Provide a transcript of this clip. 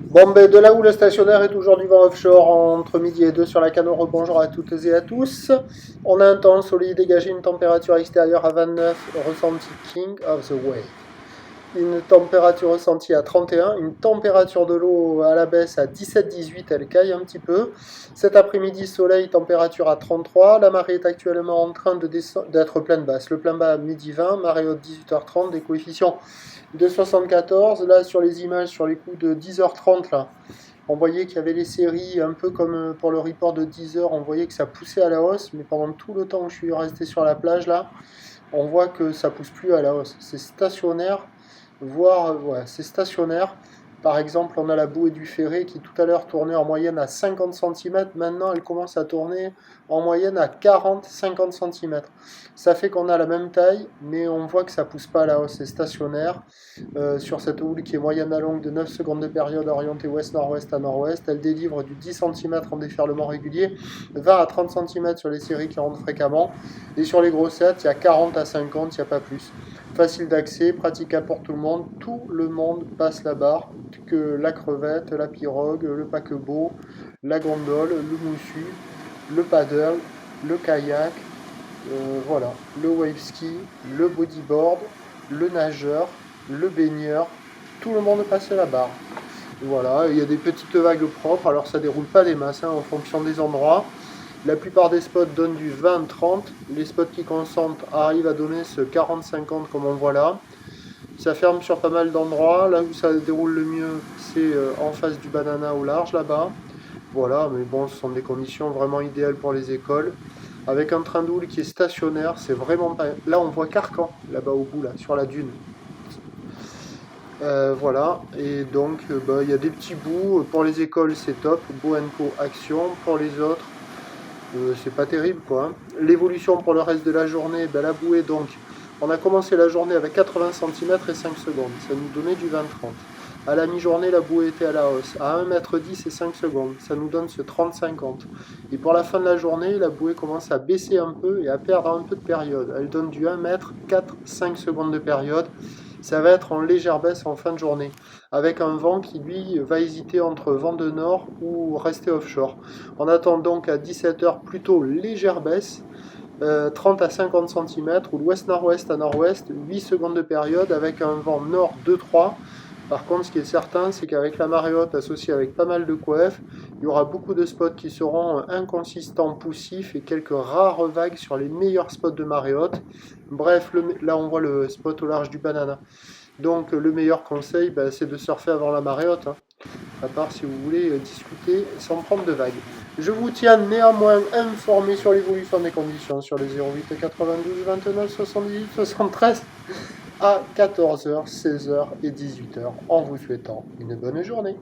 Bon, ben, de là où le stationnaire est toujours du vent offshore entre midi et 2 sur la Canore, bonjour à toutes et à tous. On a un temps solide dégagé, une température extérieure à 29, ressenti King of the Wave. Une température ressentie à 31, une température de l'eau à la baisse à 17-18, elle caille un petit peu. Cet après-midi, soleil, température à 33. La marée est actuellement en train d'être pleine basse. Le plein bas à midi 20, marée haute 18h30, des coefficients de 74. Là, sur les images, sur les coups de 10h30, là, on voyait qu'il y avait les séries, un peu comme pour le report de 10h, on voyait que ça poussait à la hausse, mais pendant tout le temps que je suis resté sur la plage, là, on voit que ça pousse plus à la hausse. C'est stationnaire, voire ouais, c'est stationnaire. Par exemple, on a la bouée du Ferré qui tout à l'heure tournait en moyenne à 50 cm. Maintenant, elle commence à tourner en moyenne à 40-50 cm. Ça fait qu'on a la même taille, mais on voit que ça pousse pas à la hausse. C'est stationnaire. Sur cette houle qui est moyenne à longue de 9 secondes de période orientée ouest-nord-ouest à nord-ouest, elle délivre du 10 cm en déferlement régulier, 20 à 30 cm sur les séries qui rentrent fréquemment. Et sur les grossettes, il y a 40 à 50, il n'y a pas plus. Facile d'accès, praticable pour tout le monde passe la barre, que la crevette, la pirogue, le paquebot, la gondole, le moussu, le paddle, le kayak, voilà, le wave ski, le bodyboard, le nageur, le baigneur, tout le monde passe la barre. Voilà, il y a des petites vagues propres, alors ça déroule pas des masses en fonction des endroits. La plupart des spots donnent du 20-30. Les spots qui concentrent arrivent à donner ce 40-50 comme on voit là. Ça ferme sur pas mal d'endroits. Là où ça déroule le mieux, c'est en face du banana au large là-bas. Voilà, mais bon, ce sont des conditions vraiment idéales pour les écoles. Avec un train d'houle qui est stationnaire, c'est vraiment pas. Là, on voit Carcan, là-bas au bout, là, sur la dune. Voilà, et donc bah, il y a des petits bouts. Pour les écoles, c'est top. Boenco Action. Pour les autres, c'est pas terrible quoi, hein. L'évolution pour le reste de la journée, ben, la bouée donc, on a commencé la journée avec 80 cm et 5 secondes, ça nous donnait du 20-30. À la mi-journée, la bouée était à la hausse, à 1,10 m et 5 secondes, ça nous donne ce 30-50. Et pour la fin de la journée, la bouée commence à baisser un peu et à perdre un peu de période. Elle donne du 1 m, 4-5 secondes de période. Ça va être en légère baisse en fin de journée, avec un vent qui lui va hésiter entre vent de nord ou rester offshore. On attend donc à 17h plutôt légère baisse, 30 à 50 cm, ou l'ouest-nord-ouest à nord-ouest, 8 secondes de période avec un vent nord 2-3. Par contre, ce qui est certain, c'est qu'avec la marée haute associée avec pas mal de coef, il y aura beaucoup de spots qui seront inconsistants, poussifs et quelques rares vagues sur les meilleurs spots de marée haute. Bref, là on voit le spot au large du banana. Donc le meilleur conseil, ben, c'est de surfer avant la marée haute, hein, à part si vous voulez discuter sans prendre de vagues. Je vous tiens néanmoins informé sur l'évolution des conditions sur les 08 92 29 78 73 à 14h, 16h et 18h en vous souhaitant une bonne journée.